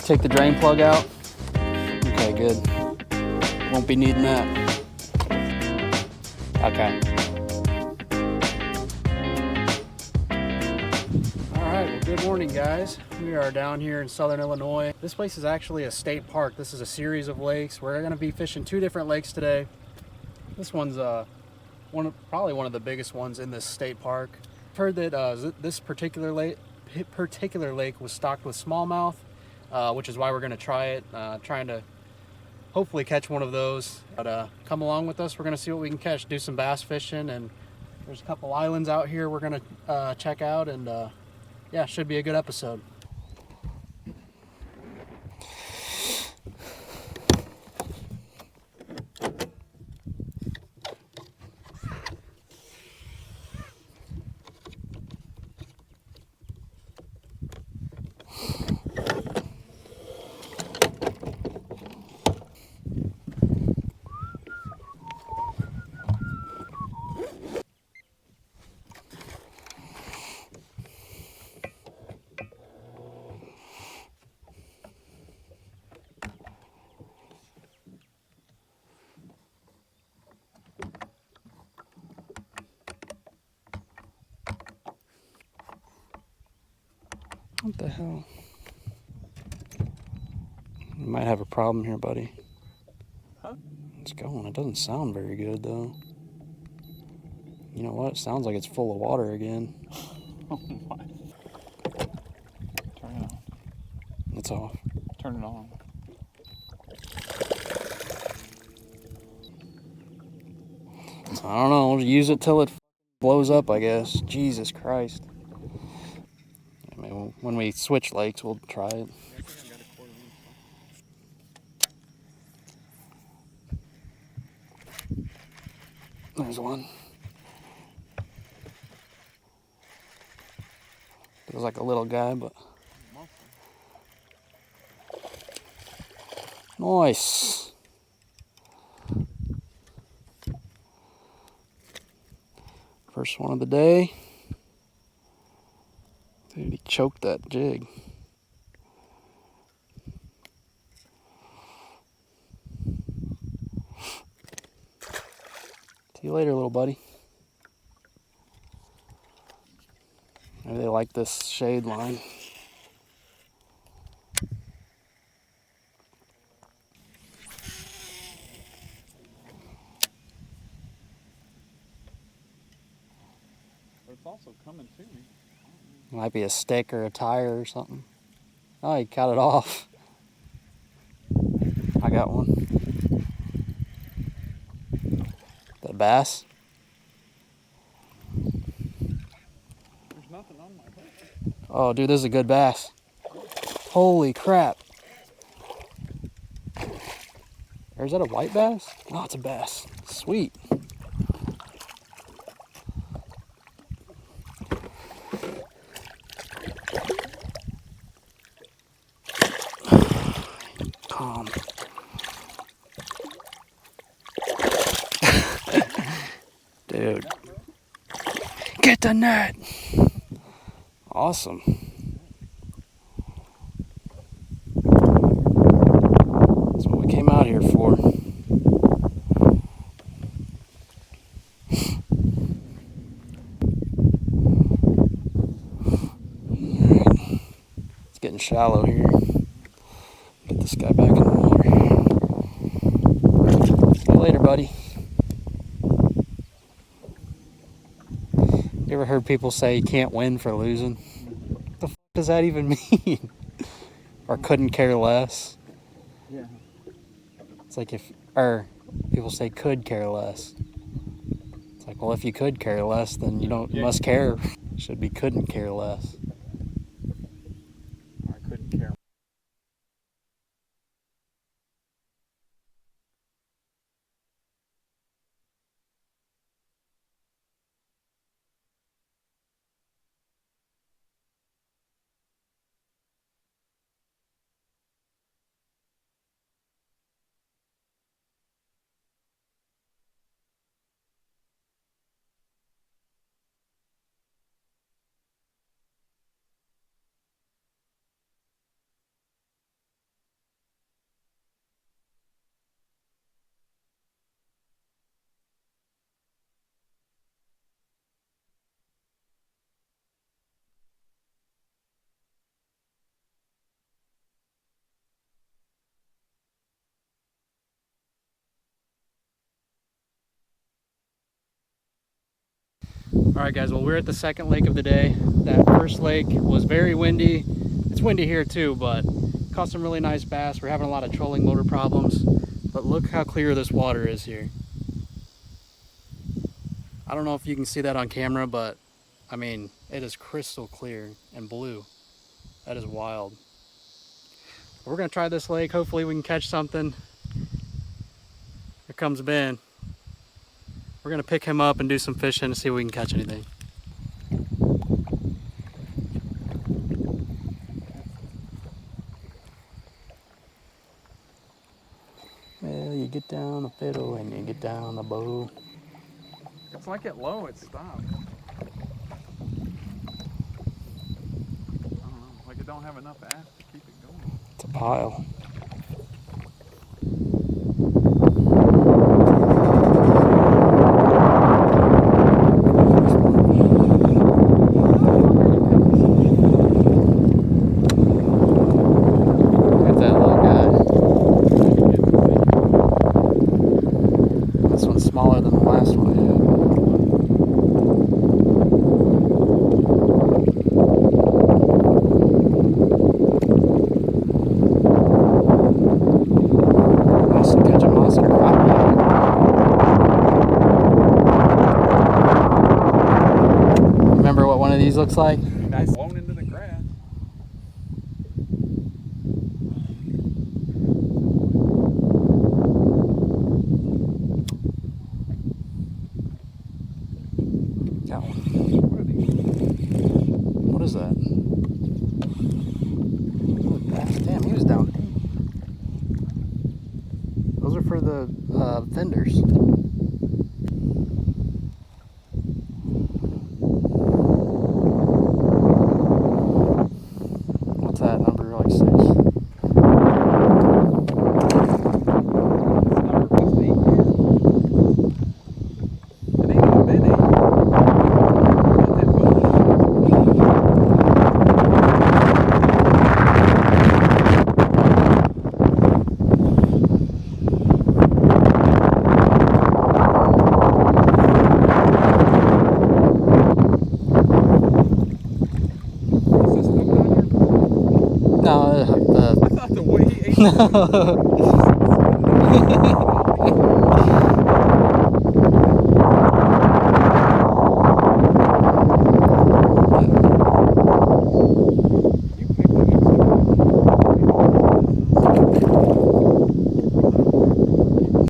take the drain plug out? Okay, good. Won't be needing that. Okay. Alright, well, good morning, guys. We are down here in southern Illinois. This place is actually a state park. This is a series of lakes. We're going to be fishing 2 different lakes today. This one's probably one of the biggest ones in this state park. I've heard that this particular lake was stocked with smallmouth, which is why we're going to try it. Trying to hopefully catch one of those. But come along with us. We're going to see what we can catch. Do some bass fishing, and there's a couple islands out here we're going to check out, and yeah, should be a good episode. What the hell? You might have a problem here, buddy. Huh? It's going. It doesn't sound very good, though. You know what? It sounds like it's full of water again. Oh my. Turn it on. It's off. Turn it on. I don't know. We'll use it till it blows up, I guess. Jesus Christ. I mean, when we switch lakes, we'll try it. There's one. Feels like a little guy, but... Nice. First one of the day. Dude, he choked that jig. See you later, little buddy. Maybe they like this shade line. It's also coming to me. Might be a stick or a tire or something. Oh, he cut it off. I got one. That bass? There's nothing on my hook. Oh, dude, this is a good bass. Holy crap. Or is that a white bass? No, it's a bass. Sweet. Calm. Dude. Get the net. Awesome. That's what we came out here for. Alright. It's getting shallow here. Get this guy back in the water. See you later, buddy. You ever heard people say you can't win for losing? What the f does that even mean? Or couldn't care less? Yeah. It's like or people say could care less. It's like, well, if you could care less, then you don't, you must care. Should be couldn't care less. I couldn't care. All right, guys, well, we're at the second lake of the day. That first lake was very windy. It's windy here too, but caught some really nice bass. We're having a lot of trolling motor problems, but look how clear this water is here. I don't know if you can see that on camera, but I mean, it is crystal clear and blue. That is wild. We're gonna try this lake. Hopefully we can catch something. Here comes Ben. We're gonna pick him up and do some fishing to see if we can catch anything. Well, you get down the fiddle and you get down the bow. It's like at low, it stops. I don't know, like it don't have enough ass to keep it going. It's a pile. That's that little guy. This one's smaller than the last one I had. Also catch a monster crappie. Remember what one of these looks like? Nice blown into the grass. Got one. What are these? What is that? Oh, bass. Damn, he was down deep. Those are for the vendors. What's that number? Like 6. This number was 8 years. It ain't even been 8 years. Is this stuck down here? No, I thought the way he ate it. No.